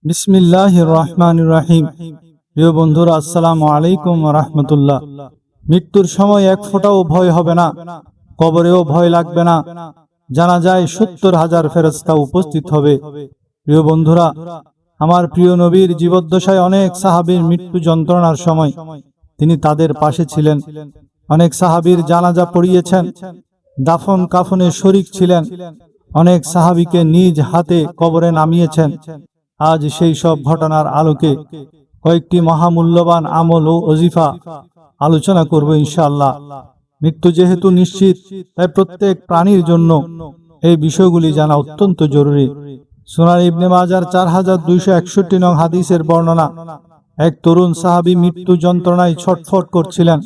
বিসমিল্লাহির রহমানির রহিম। প্রিয় বন্ধুরা, আসসালামু আলাইকুম ওয়া রাহমাতুল্লাহ। মৃত্যুর সময় এক ফোঁটাও ভয় হবে না, কবরেও ভয় লাগবে না। জানা যায় 70,000 ফেরেশতা উপস্থিত হবে। প্রিয় বন্ধুরা, আমার প্রিয় নবীর জীবদ্দশায় অনেক সাহাবীর মৃত্যু যন্ত্রণার সময় তিনি তাদের পাশে ছিলেন। অনেক সাহাবীর জানাজা পড়িয়েছেন, দাফন কাফনে শরীক ছিলেন। অনেক সাহাবীকে নিজ হাতে কবরে নামিয়েছেন। আজ সেই সব ঘটনার আলোকে কয়েকটি মহামূল্যবান আমল ও ওজিফা আলোচনা করব ইনশাআল্লাহ। মৃত্যু যেহেতু নিশ্চিত, তাই প্রত্যেক প্রাণীর জন্য এই বিষয়গুলি জানা অত্যন্ত জরুরি। সুনান ইবনে মাজার 4261 নং হাদিসের বর্ণনা, এক তরুণ সাহাবী মৃত্যু যন্ত্রণায় ছটফট করছিলেন।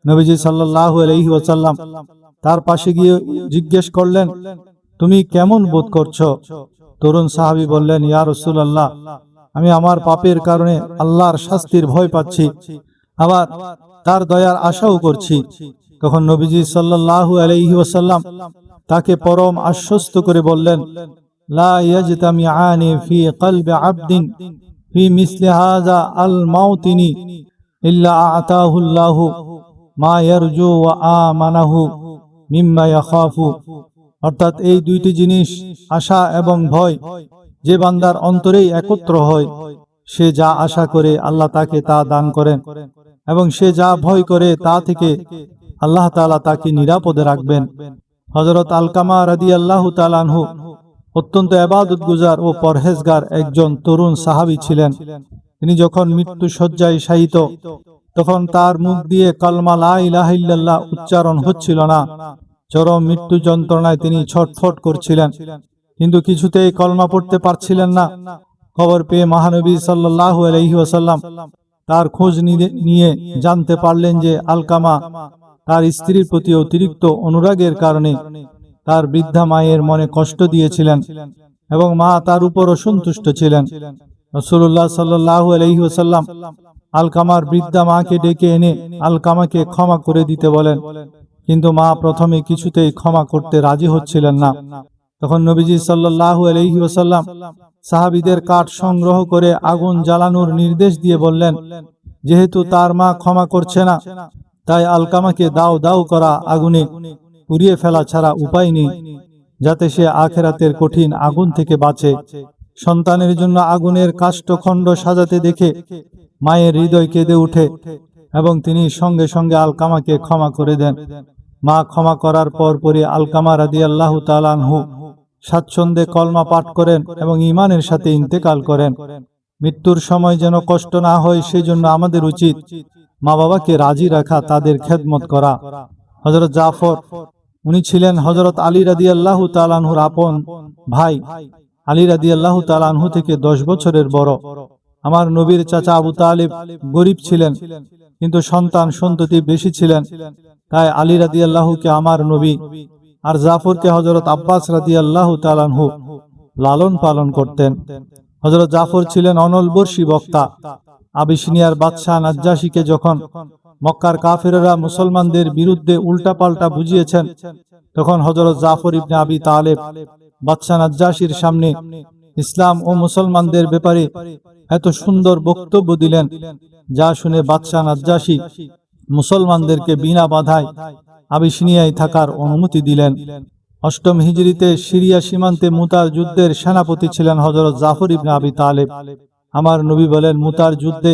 নবীজি সাল্লাল্লাহু আলাইহি ওয়াসাল্লাম তার পাশে গিয়ে জিজ্ঞেস করলেন, তুমি কেমন বোধ করছো? তরুণ সাহাবী বললেন, ইয়া রাসূলুল্লাহ, আমি আমার পাপের কারণে আল্লাহর শাস্তির ভয় পাচ্ছি, আবার তার দয়ার আশাও করছি। তখন নবীজি সাল্লাল্লাহু আলাইহি ওয়াসাল্লাম তাকে পরম আশ্বস্ত করে বললেন, লা ইয়াজতামিআনি ফি কলবি আবদিন ফি মিসলি হাযা আল মাউতিনি ইল্লা আ'তাহুল্লাহু মা ইয়ারজু ওয়া আমানাহু মিম্মা ইয়াখাফু। অর্থাৎ এই দুইটি জিনিস, আশা এবং ভয়, যে বান্দার অন্তরেই একত্র হয়, সে যা আশা করে আল্লাহ তাকে তা দান করেন, এবং সে যা ভয় করে তা থেকে আল্লাহ তাআলা তাকে নিরাপদে রাখবেন। হযরত আলকামা রাদিয়াল্লাহু তাআলা আনহু অত্যন্ত ইবাদতগুজার ও পরহেজগার একজন তরুণ সাহাবী ছিলেন। তিনি যখন মৃত্যু শয্যায় শায়িত, তখন তার মুখ দিয়ে কালমা লা ইলাহা ইল্লাল্লাহ উচ্চারণ হচ্ছিল না। চরম মৃত্যু যন্ত্রণায় তিনি ছটফট করছিলেন, কিন্তু কিছুতেই কলমা পড়তে পারছিলেন না। খবর পেয়ে মহানবী সাল্লাল্লাহু আলাইহি ওয়াসাল্লাম তার খোঁজ নিয়ে জানতে পারলেন যে আলকামা তার স্ত্রীর প্রতি অতিরিক্ত অনুরাগের কারণে তার বৃদ্ধা মায়ের মনে কষ্ট দিয়েছিলেন, এবং মা তার উপর অসন্তুষ্ট ছিলেন। রাসূলুল্লাহ সাল্লাল্লাহু আলাইহি ওয়াসাল্লাম আলকামার বৃদ্ধা মাকে ডেকে এনে আলকামাকে ক্ষমা করে দিতে বলেন, কিন্তু মা প্রথমে কিছুতেই ক্ষমা করতে রাজি হচ্ছিলেন না। তখন নবীজি সাল্লাল্লাহু আলাইহি ওয়াসাল্লাম সাহাবীদের কাঠ সংগ্রহ করে আগুন জ্বালানোর নির্দেশ দিয়ে বললেন, যেহেতু তার মা ক্ষমা করছে না, তাই আলকামাকে দাও দাও করা আগুনে পুড়িয়ে ফেলা ছাড়া উপায় নেই, যাতে সে আখিরাতের কঠিন আগুন থেকে বাঁচে। সন্তানের জন্য আগুনের কাষ্ঠখণ্ড সাজাতে দেখে মায়ের হৃদয় কেঁদে উঠে, এবং তিনি সঙ্গে সঙ্গে আলকামাকে ক্ষমা করে দেন। মা ক্ষমা করার পরপরই আলকামা রাদিয়াল্লাহু তাআলা আনহু স্বাচ্ছন্দ্যে কলমা পাঠ করেন এবং ঈমানের সাথে ইন্তেকাল করেন। মৃত্যুর সময় যেন কষ্ট না হয়, সেজন্য আমাদের উচিত মা বাবাকে রাজি রাখা, তাদের খেদমত করা। হযরত জাফর, উনি ছিলেন হযরত আলী রাদিয়াল্লাহু তাআলা আনহুর আপন ভাই। আলী রাদিয়াল্লাহু তাআলা আনহু থেকে 10 বছরের বড়। আমার নবীর চাচা আবু তালিব গরিব ছিলেন, কিন্তু সন্তান সন্ততি বেশি ছিলেন। তাই আলী রাদিয়াল্লাহুকে আমার নবী আর জাফরকে হযরত আব্বাস রাদিয়াল্লাহু তাআলা আনহু লালন পালন করতেন। হযরত জাফর ছিলেন অনলবর্ষী বক্তা। আবিসিনিয়ার বাদশাহ নাজ্জাশীকে যখন মক্কার কাফেররা মুসলমানদের বিরুদ্ধে উল্টাপাল্টা বুঝিয়েছেন, তখন হযরত জাফর ইবনে আবি তালেব বাদশাহ নাজ্জাশীর সামনে ইসলাম ও মুসলমানদের ব্যাপারে এত সুন্দর বক্তব্য দিলেন, যা শুনে বাদশাহ নাজ্জাশী মুসলমানদেরকে বিনা বাধায় আবিসিনিয়ায় থাকার অনুমতি দিলেন। 8ম হিজরিতে সিরিয়া সীমান্তে মুতার যুদ্ধের সেনাপতি ছিলেন হযরত জাফর ইবনে আবি তালেব। আমার নবী বলেন, মুতার যুদ্ধে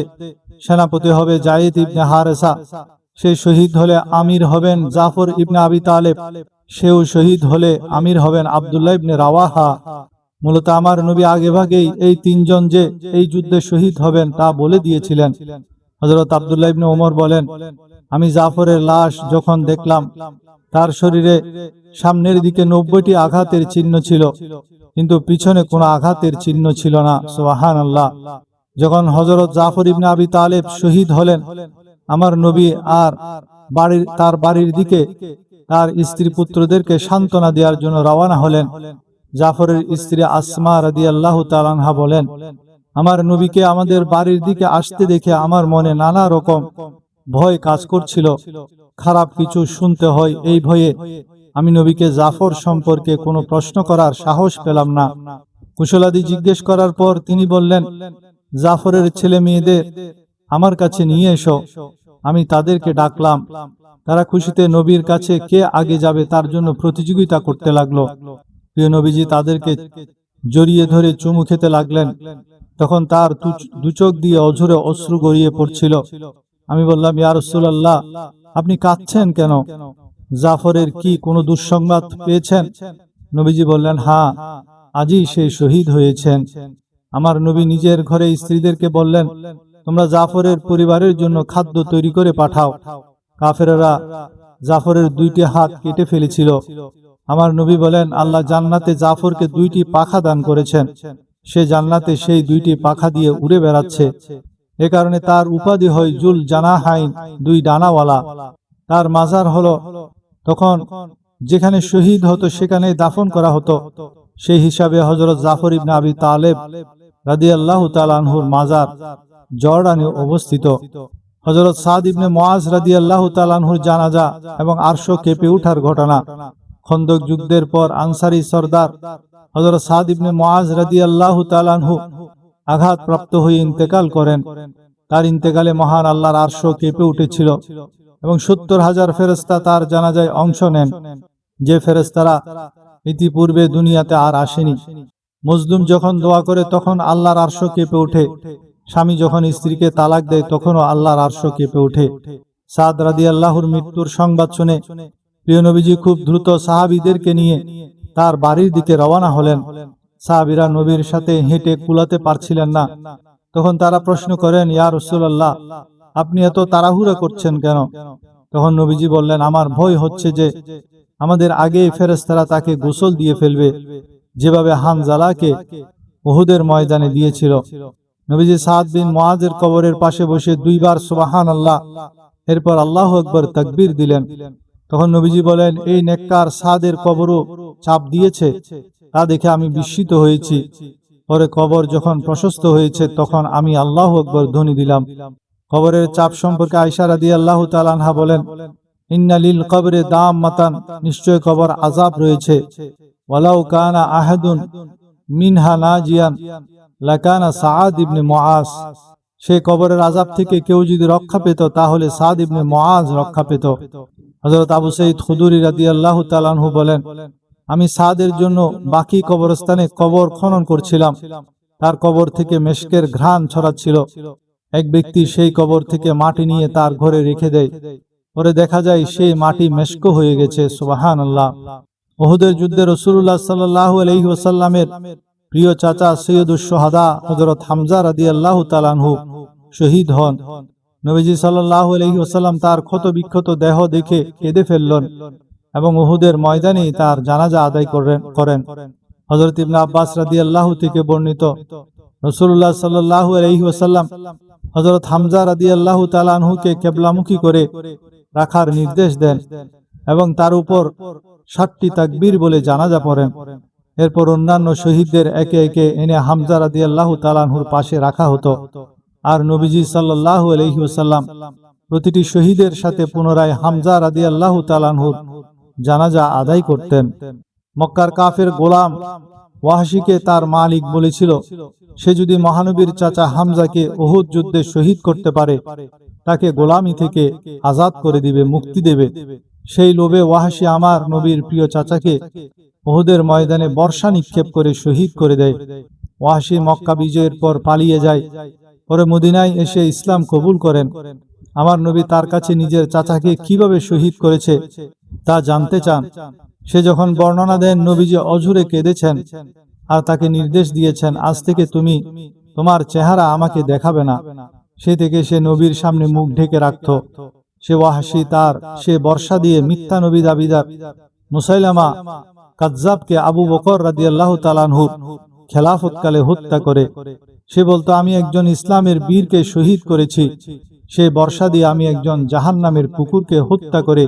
সেনাপতি হবে যায়েদ ইবনে হারেসা। সে শহীদ হলে আমির হবেন জাফর ইবনে আবি তালেব। সেও শহীদ হলে আমির হবেন আব্দুল্লাহ ইবনে রাওয়াহা। মূলত আমার নবী আগেভাগেই এই 3 জন যে এই যুদ্ধে শহীদ হবেন তা বলে দিয়েছিলেন। হযরত আব্দুল্লাহ ইবনে ওমর বলেন, আমি জাফরের লাশ যখন দেখলাম, তার শরীরে সামনের দিকে 90টি আঘাতের চিহ্ন ছিল, কিন্তু পিছনে কোনো আঘাতের চিহ্ন ছিল না। সুবহানাল্লাহ। যখন হযরত জাফর ইবনে আবি তালেব শহীদ হলেন, আমার নবী আর তার বাড়ির দিকে তার স্ত্রী পুত্রদেরকে সান্ত্বনা দেওয়ার জন্য রওনা হলেন। জাফরের স্ত্রী আসমা রাদিয়াল্লাহু তাআলা আনহা বলেন, আমার নবীকে আমাদের বাড়ির দিকে আসতে দেখে আমার মনে নানা রকম ভয় কাজ করছিল। খারাপ কিছু শুনতে হয় এই ভয়ে আমি নবীকে জাফর সম্পর্কে কোনো প্রশ্ন করার সাহস পেলাম না। কুশলাদি জিজ্ঞেস করার পর তিনি বললেন, জাফরের ছেলে মেয়েদের আমার কাছে নিয়ে এসো। আমি তাদেরকে ডাকলাম। তারা খুশিতে নবীর কাছে কে আগে যাবে তার জন্য প্রতিযোগিতা করতে লাগলো। প্রিয় নবীজি তাদেরকে জড়িয়ে ধরে চুমু খেতে লাগলেন। তখন তার দুচোখ দিয়ে অঝরে অশ্রু গড়িয়ে পড়ছিল। আমি বললাম, ইয়া রাসূলুল্লাহ, আপনি কাঁদছেন কেন? জাফরের কি কোনো দুঃসংবাদ পেয়েছেন? নবীজি বললেন, হ্যাঁ, আজই সে শহীদ হয়েছেন। আমার নবী নিজের ঘরে স্ত্রীদেরকে বললেন, তোমরা জাফরের পরিবারের জন্য খাদ্য তৈরি করে পাঠাও। কাফেররা জাফরের 2টি হাত কেটে ফেলেছিল। আমার নবী বলেন, আল্লাহ জান্নাতে জাফরকে 2টি পাখা দান করেছেন। সে জান্নাতে সেই 2টি পাখা দিয়ে উড়ে বেড়াচ্ছে। এ কারণে তার উপাধি হয় জুল জানাহাইন, 2 ডানাওয়ালা। তার মাজার হলো তখন যেখানে শহীদ হতো সেখানে দাফন করা হতো। সেই হিসাবে হযরত জাফর ইবনে আবি তালেব রাদিয়াল্লাহু তাআলা আনহুর মাজার জর্ডানে অবস্থিত। হযরত সাদ ইবনে মুআজ রাদিয়াল্লাহু তাআলা আনহুর জানাজা এবং আরশ কেঁপে ওঠার ঘটনা। খন্দক যুদ্ধের পর আনসারী সরদার হযরত সাদ ইবনে মুআজ রাদিয়াল্লাহু তাআলা আনহু আঘাতপ্রাপ্ত হয়ে ইন্তেকাল করেন। তার ইন্তেকালে মহান আল্লাহর আরশ কেঁপে উঠেছিল এবং 70,000 ফেরেশতা তার জানাজায় অংশ নেন, যে ফেরেশতারা ইতিপূর্বে দুনিয়াতে আর আসেনি। মজলুম যখন দোয়া করে তখন আল্লাহর আরশ কেঁপে ওঠে। স্বামী যখন স্ত্রীকে তালাক দেয় তখনও আল্লাহর আরশ কেঁপে ওঠে। সাদ রাদিয়াল্লাহুর মৃত্যুর সংবাদ শুনে প্রিয় নবীজি খুব দ্রুত সাহাবীদেরকে নিয়ে তার বাড়ির দিকে রওনা হলেন। সাহাবীরা নবীর সাথে হেঁটে কুলাতে পারছিলেন না। তখন তারা প্রশ্ন করেন, ইয়া রাসূলুল্লাহ, আপনি এত তাড়াহুড়া করছেন কেন? তখন নবীজি বললেন, আমার ভয় হচ্ছে যে আমাদের আগেই ফেরেশতারা তাকে গোসল দিয়ে ফেলবে, যেভাবে হানজালাকে উহুদের ময়দানে দিয়েছিল। নবীজি সাদ বিন মুআজের কবরের পাশে বসে 2 বার সুবহানাল্লাহ, এরপর আল্লাহু আকবার তাকবীর দিলেন। তখন নবীজি বলেন, এই নেককার সাদের কবরও চাপ দিয়েছে, তা দেখে আমি বিস্মিত হয়েছি। পরে কবর যখন প্রশস্ত হয়েছে তখন আমি আল্লাহু আকবার ধ্বনি দিলাম। কবরের চাপ সম্পর্কে আয়েশা রাদিয়াল্লাহু তাআলা আনহা বলেন, ইন্না লিল কবরে দাম্মাতান, নিশ্চয় কবর আযাব রয়েছে। ওয়ালাউ কানা আহাদুন মিনহা নাজিয়ান লাকানা সাদ ইবনে মুআজ, সেই কবরের আযাব থেকে কেউ যদি রক্ষা পেত তাহলে সাদ ইবনে মুআজ রক্ষা পেত। হযরত আবু সাঈদ খুদরি রাদিয়াল্লাহু তাআলা আনহু বলেন, আমি সাদের জন্য বাকি কবরস্থানে কবর খনন করছিলাম। তার কবর থেকে মেশকের ঘ্রাণ ছড়াচ্ছিল। এক ব্যক্তি সেই কবর থেকে মাটি নিয়ে তার ঘরে রেখে দেয়। পরে দেখা যায় সেই মাটি মেশক হয়ে গেছে। সুবহানাল্লাহ। উহুদের যুদ্ধে রাসূলুল্লাহ সাল্লাল্লাহু আলাইহি ওয়াসাল্লামের প্রিয় চাচা সৈয়দুশ শুহাদা হযরত হামজা রাদিয়াল্লাহু তাআলা আনহু শহীদ হন। নবীজি সাল্লাল্লাহু আলাইহি ওয়াসাল্লাম তার ক্ষত বিক্ষত দেহ দেখে কেঁদে ফেললেন এবং উহুদের ময়দানে তার জানাজা আদায় করেন। হযরত ইবনে আব্বাস রাদিয়াল্লাহু থেকে বর্ণিত, রাসূলুল্লাহ সাল্লাল্লাহু আলাইহি ওয়াসাল্লাম হযরত হামজা রাদিয়াল্লাহু তাআলা আনহুকে কিবলামুখী করে রাখার নির্দেশ দেন এবং তার উপর 60টি তাকবীর বলে জানাজা পড়েন। এরপর অন্যান্য শহীদদের একে একে এনে হামজা রাদিয়াল্লাহু তাআলা আনহুর পাশে রাখা হতো। আর নবীজি সাল্লাল্লাহু আলাইহি ওয়াসাল্লাম প্রতিটি শহীদের সাথে পুনরায় হামজা রাদিয়াল্লাহু তাআলা আনহুর জানাজা আদায় করতেন। মক্কার কাফের গোলাম ওয়াহশীকে তার মালিক বলেছিল, সে যদি মহানবীর চাচা হামজাকে উহুদ যুদ্ধে শহীদ করতে পারে তাকে গোলামি থেকে আজাদ করে দিবে, মুক্তি দেবে। সেই লোভে ওয়াহশী আমার নবীর প্রিয় চাচাকে উহুদের ময়দানে বর্ষা নিক্ষেপ করে শহীদ করে দেয়। ওয়াহশী মক্কা বিজয়ের পর পালিয়ে যায়। পরে মদিনায় এসে ইসলাম কবুল করেন। আমার নবী তার কাছে নিজের চাচাকে কিভাবে শহীদ করেছে তা জানতে চান। সে যখন বর্ণনা দেন, নবীজি অঝরে কেঁদেছেন আর তাকে নির্দেশ দিয়েছেন, আজ থেকে তুমি তোমার চেহারা আমাকে দেখাবে না। সে থেকে সে নবীর সামনে মুখ ঢেকে রাখত। সে ওয়াহশী সে বর্ষা দিয়ে মিথ্যা নবী দাবিদার মুসাইলামা কাজ্জাবকে আবু বকর রাদিয়াল্লাহু তাআলা আনহু খেলাফতকালে হত্যা করে। সে বলতো, আমি একজন ইসলামের বীরকে শহীদ করেছি। সেই বর্ষা দিয়ে আমি একজন জাহান্নামের কুকুরকে হত্যা করে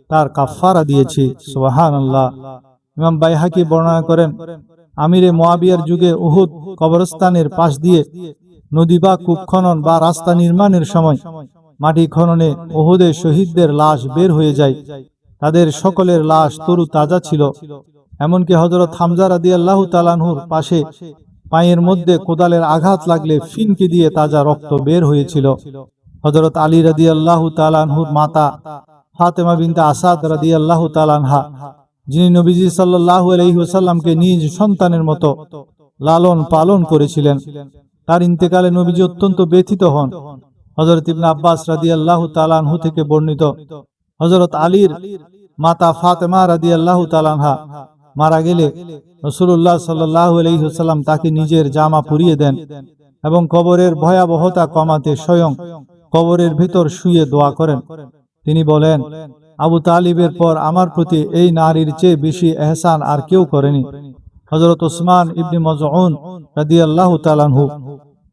তার কাফফারা দিয়েছি। সুবহানাল্লাহ। ইমাম বাইহাকি বর্ণনা করেন, আমিরে মুয়াবিয়ার যুগে উহুদ কবরস্থানের পাশ দিয়ে নদী বা কূপ খনন বা রাস্তা নির্মাণের সময় মাটি খননে উহুদের শহীদদের লাশ বের হয়ে যায়। তাদের সকলের লাশ তরু তাজা ছিল। এমনকি হযরত হামজা রাদিয়াল্লাহু তাআলা আনহুর পাশে পায়ের মধ্যে কোদালের আঘাত লাগলে ফিনকি দিয়ে তাজা রক্ত বের হয়েছিল। হযরত আলী রাদিয়াল্লাহু তাআলা আনহুর মাতা ফাতেমা বিনতে আসাদ রাদিয়াল্লাহু তাআলা আনহা, যিনি নবীজি সাল্লাল্লাহু আলাইহি ওয়াসাল্লামকে নিজ সন্তানের মতো লালন পালন করেছিলেন, তার ইন্তেকালে নবীজি অত্যন্ত ব্যথিত হন। হযরত ইবনে আব্বাস রাদিয়াল্লাহু তাআলা আনহু থেকে বর্ণিত, হযরত আলীর মাতা ফাতেমা রাদিয়াল্লাহু তাআলা আনহা মারা গেলে রাসূলুল্লাহ সাল্লাল্লাহু আলাইহি ওয়াসাল্লাম তাকে নিজের জামা পরিয়ে দেন এবং কবরের ভয়াবহতা কমাতে স্বয়ং কবরের ভিতর শুয়ে দোয়া করেন। তিনি বলেন, আবু তালিবের পর আমার প্রতি এই নারীর চেয়ে বেশি এহসান আর কেউ করেনি। হযরত ওসমান ইবনে মাজউন রাদিয়াল্লাহু তাআলা আনহু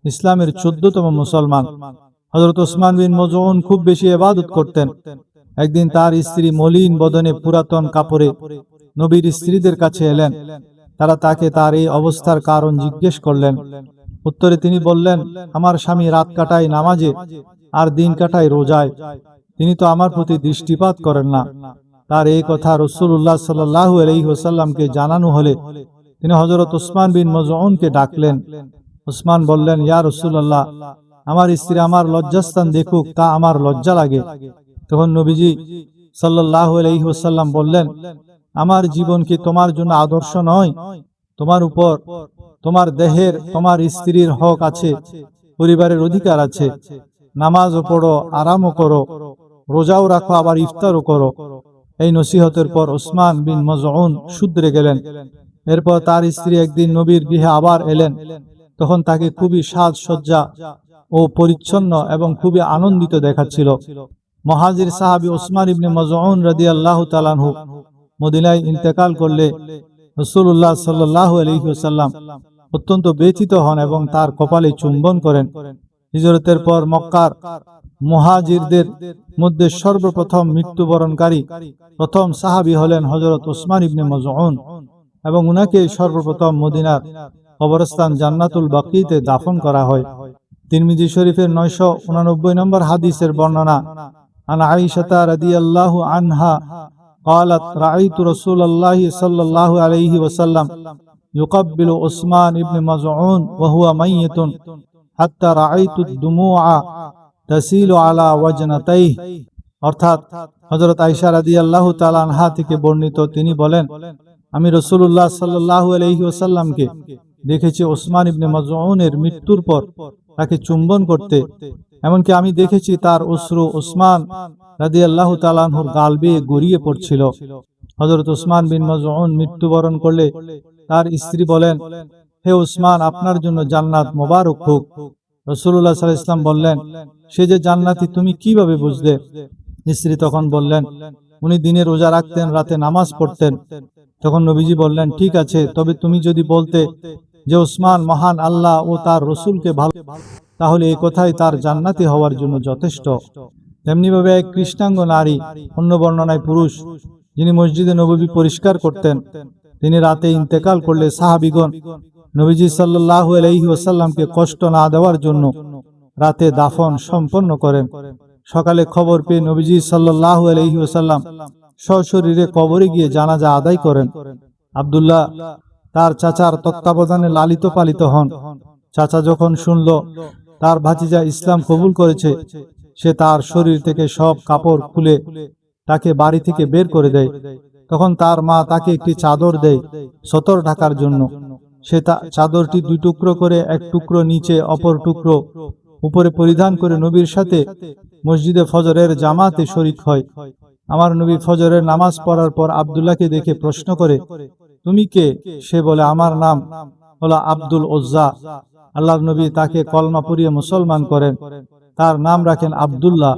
ইসলামের 14তম মুসলমান। হযরত ওসমান বিন মাজউন খুব বেশি ইবাদত করতেন। একদিন তার স্ত্রী মলিন বদনে পুরাতন কাপড়ে নবীর স্ত্রীদের কাছে এলেন। তারা তাকে তার এই অবস্থার কারণ জিজ্ঞেস করলেন। উত্তরে তিনি বললেন, আমার স্বামী রাত কাটায় নামাজে আর দিন কাটায় রোজায়, তিনি তো আমার প্রতি দৃষ্টিপাত করেন না। তার এই কথা রাসূলুল্লাহ সাল্লাল্লাহু আলাইহি ওয়াসাল্লামকে জানানো হলে তিনি হযরত ওসমান বিন মাজউনকে ডাকলেন। ওসমান বললেন, ইয়া রাসূলুল্লাহ, আমার স্ত্রী আমার লজ্জাস্থান দেখুক, তা আমার লজ্জা লাগে। তখন নবীজি সাল্লাল্লাহু আলাইহি ওয়াসাল্লাম বললেন, আমার জীবন কি তোমার জন্য আদর্শ নয়? তোমার উপর তোমার দেহের, তোমার স্ত্রীর হক আছে, পরিবারের অধিকার আছে। নামাজও পড়ো, আরামও করো, রোজাও রাখো, আবার ইফতারও করো। এই নসিহতের পর ওসমান বিন মাজউন শুধরে গেলেন। এরপর তার স্ত্রী একদিন নবীর গৃহে আবার এলেন। তখন তাকে খুবই সাজসজ্জা ও পরিচ্ছন্ন এবং খুবই আনন্দিত দেখাচ্ছিল। মুহাজির সাহাবী ওসমান ইবনে মাজউন রাদিয়াল্লাহু তাআলা আনহু মদিনায় ইন্তেকাল করলে রাসূলুল্লাহ সাল্লাল্লাহু আলাইহি ওয়াসাল্লাম অত্যন্ত ব্যথিত হন এবং তার কপালে চুম্বন করেন। হিজরতের পর মক্কার মুহাজিরদের মধ্যে সর্বপ্রথম মৃত্যুবরণকারী প্রথম সাহাবী হলেন হযরত ওসমান ইবনে মাজউন এবং উনাকে সর্বপ্রথম মদিনার কবরস্থান জান্নাতুল বাকিতে দাফন করা হয়। তিরমিজি শরীফের 989 নম্বর হাদিসের বর্ণনা, আন আয়েশা রাদিয়াল্লাহু আনহা قالت رأيت رسول الله صلى الله عليه وسلم يقبل عثمان ابن مظعون وهو ميت حتى رأيت الدموع تسيل على وجنتيه। অর্থাৎ হযরত আয়েশা রাদিয়াল্লাহু তাআলা আনহা থেকে বর্ণিত, তিনি বলেন, আমি রাসূলুল্লাহ সাল্লাল্লাহু আলাইহি ওয়াসাল্লামকে দেখেছি ওসমান ইবনে মাজউনের মৃত্যুর পর তাকে চুম্বন করতে। এমনকি আমি দেখেছি তার অশ্রু ওসমান রাদিয়াল্লাহু তাআলা আনহুর গাল বেয়ে গড়িয়ে পড়ছিল। হযরত ওসমান বিন মাজউন মৃত্যুবরণ করলে তার স্ত্রী বলেন, হে ওসমান, আপনার জন্য জান্নাত মোবারক হোক। রাসূলুল্লাহ সাল্লাল্লাহু আলাইহি ওয়াসাল্লাম বললেন, সে যে জান্নাতি তুমি কিভাবে বুঝলে? স্ত্রী তখন বললেন, উনি দিনে রোজা রাখতেন, রাতে নামাজ পড়তেন। তখন নবীজি বললেন, ঠিক আছে, তবে তুমি যদি বলতে যে ওসমান মহান আল্লাহ ও তার রাসূলকে ভালো, তাহলে এই কথাই তার জান্নাতি হওয়ার জন্য যথেষ্ট। তেমনিভাবে এক কৃষ্ণাঙ্গ নারী, অন্য বর্ণনায় পুরুষ, যিনি মসজিদে নববী পরিষ্কার করতেন, তিনি রাতে ইন্তেকাল করলে সাহাবীগণ নবীজি সাল্লাল্লাহু আলাইহি ওয়াসাল্লামকে কষ্ট না দেওয়ার জন্য রাতে দাফন সম্পন্ন করেন। সকালে খবর পেয়ে নবীজি সাল্লাল্লাহু আলাইহি ওয়াসাল্লাম সশরীরে কবরে গিয়ে জানাজা আদায় করেন। আব্দুল্লাহ তার চাচার তত্ত্বাবধানে লালিত পালিত হন। চাচা যখন শুনল তার ভাতিজা ইসলাম কবুল করেছে, সে তার শরীর থেকে সব কাপড় খুলে তাকে বাড়ি থেকে বের করে দেয়। তখন তার মা তাকে একটি চাদর দেয় সতর ঢাকার জন্য। সে চাদরটি দুই টুকরো করে, এক টুকরো নিচে, অপর টুকরো উপরে পরিধান করে নবীর সাথে মসজিদে ফজরের জামাতে শরীক হয়। আমার নবী ফজরের নামাজ পড়ার পর আব্দুল্লাহকে দেখে প্রশ্ন করে, তুমি কে? সে বলে, আমার নাম হলো আব্দুল উজ্জা। আল্লাহর নবী তাকে কলমা পড়িয়ে মুসলমান করেন। তার নাম রাখেন আব্দুল্লাহ।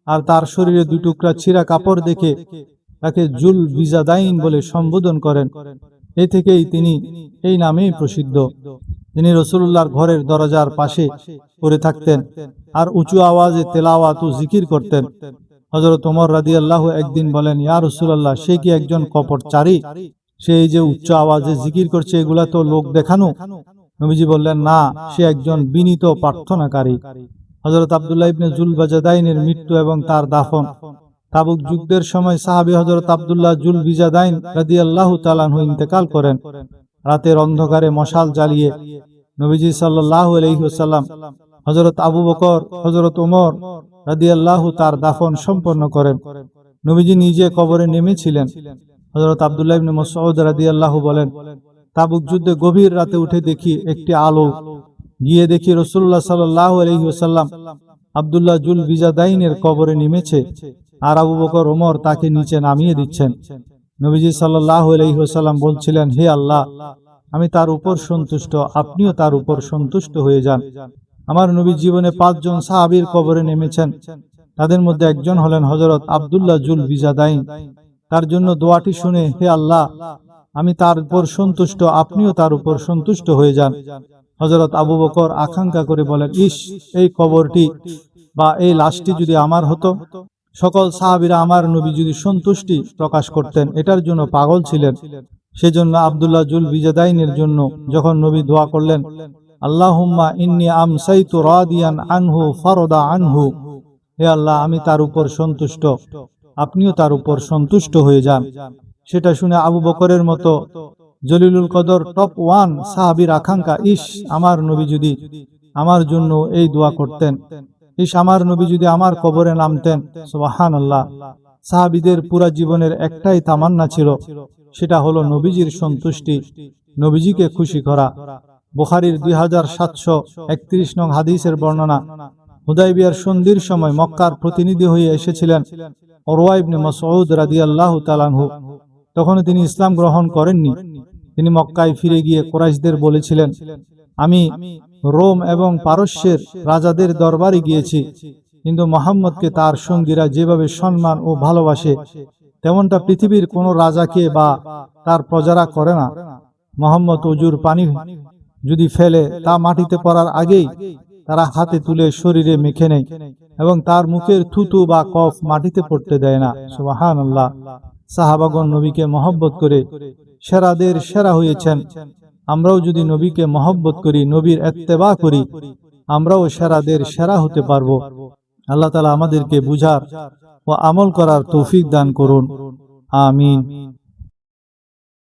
আর তার শরীরে দুই টুকরা ছিঁড়া কাপড় দেখে তাকে জুল বিজাদাইন বলে সম্বোধন করেন। এ থেকেই তিনি এই নামেই প্রসিদ্ধ। তিনি রাসূলুল্লাহর ঘরের দরজার পাশে পড়ে থাকতেন আর উঁচু আওয়াজে তেলাওয়াত ও জিকির করতেন। হযরত ওমর রাদিয়াল্লাহু একদিন বলেন, ইয়া রাসূলুল্লাহ, সে কি একজন কপটচারী? সে এই যে উচ্চ আওয়াজে জিকির করছে, এগুলা তো লোক দেখানো। নবীজি বললেন, না, সে একজন বিনীত প্রার্থনাকারী। হযরত আব্দুল্লাহ ইবনে জুল বাজাদাইনের মৃত্যু এবং তার দাফন তাবুক যুদ্ধের সময় সাহাবী হযরত আব্দুল্লাহ জুল বিজাদাইন রাদিয়াল্লাহু তাআলা আনহু ইন্তেকাল করেন। রাতের অন্ধকারে মশাল জ্বালিয়ে নবীজি সাল্লাল্লাহু আলাইহি ওয়াসাল্লাম, হযরত আবু বকর, হযরত ওমর রাদিয়াল্লাহু তার দাফন সম্পন্ন করেন। নবীজি নিজে কবরে নেমেছিলেন। হযরত আব্দুল্লাহ ইবনে মাসউদ রাদিয়াল্লাহু বলেন, তাবুক যুদ্ধে গভীর রাতে উঠে দেখি একটি আলো, গিয়ে দেখি রাসূলুল্লাহ সাল্লাল্লাহু আলাইহি ওয়াসাল্লাম আব্দুল্লাহ জুল বিজাদাইনের কবরে নেমেছে, আর আবু বকর ওমর তাকে নিচে নামিয়ে দিচ্ছেন। নবীজি সাল্লাল্লাহু আলাইহি ওয়াসাল্লাম বলছিলেন, হে আল্লাহ, আমি তার উপর সন্তুষ্ট, আপনিও তার উপর সন্তুষ্ট হয়ে যান। আমার নবী জীবনে 5 জন সাহাবীর কবরে নেমেছেন। তাদের মধ্যে একজন হলেন হযরত আব্দুল্লাহ জুল বিজাদাইন। তার জন্য দোয়াটি শুনে, হে আল্লাহ, আমি তার উপর সন্তুষ্ট, আপনিও তার উপর সন্তুষ্ট হয়ে যান। হযরত আবু বকর আকাঙ্ক্ষা করে বলেন, ইস, এই কবরটি বা এই লাশটি যদি আমার হতো। সকল সাহাবীরা আমার নবী যদি সন্তুষ্টি প্রকাশ করতেন, এটার জন্য পাগল ছিলেন। সেজন্য আব্দুল্লাহ জুল বিজাদাইনের জন্য যখন নবী দোয়া করলেন, আল্লাহুম্মা ইন্নী আমসাইতু রাদিয়ান আনহু ফারদা আনহু, হে আল্লাহ, আমি তার উপর সন্তুষ্ট, আপনিও তার উপর সন্তুষ্ট হয়ে যান। সেটা শুনে আবু বকরের মতো জলিলুল কদর টপ 1 সাহাবীর আকাঙ্ক্ষা, ইস, আমার নবী যদি আমার জন্য এই দোয়া করতেন, ইস, আমার নবী যদি আমার কবরে নামতেন। সুবহানাল্লাহ। সাহাবীদের পুরা জীবনের একটাই তামান্না ছিল, সেটা হলো নবীজির সন্তুষ্টি, নবীজিকে খুশি করা। বুখারীর 2731 নং হাদিসের বর্ণনা, হুদায়বিয়ার সন্ধির সময় মক্কার প্রতিনিধি হয়ে এসেছিলেন উরওয়া ইবনে মাসউদ রাদিয়াল্লাহু তাআলা আনহু। তখন তিনি ইসলাম গ্রহণ করেননি। তিনি মক্কায় ফিরে গিয়ে কুরাইশদের বলেছিলেন, আমি রোম এবং পারস্যের রাজাদের দরবারে গিয়েছি, কিন্তু মুহাম্মদকে তার সঙ্গীরা যেভাবে সম্মান ও ভালোবাসে, তেমনটা পৃথিবীর কোনো রাজাকে বা তার প্রজারা করে না। মুহাম্মদ ওযুর পানি যদি ফেলে, তা মাটিতে পড়ার আগেই তারা হাতে তুলে শরীরে মেখে নেয় এবং তার মুখের থুতু বা কফ মাটিতে পড়তে দেয় না। সুবহানাল্লাহ। সাহাবাগণ নবীকে মহব্বত করে সেরাদের সেরা হয়েছেন। আমরাও যদি নবীকে মহব্বত করি, নবীর ইত্তেবা করি, আমরাও সেরাদের সেরা হতে পারবো। আল্লাহ তাআলা আমাদেরকে বুঝার ও আমল করার তৌফিক দান করুন। আমিন।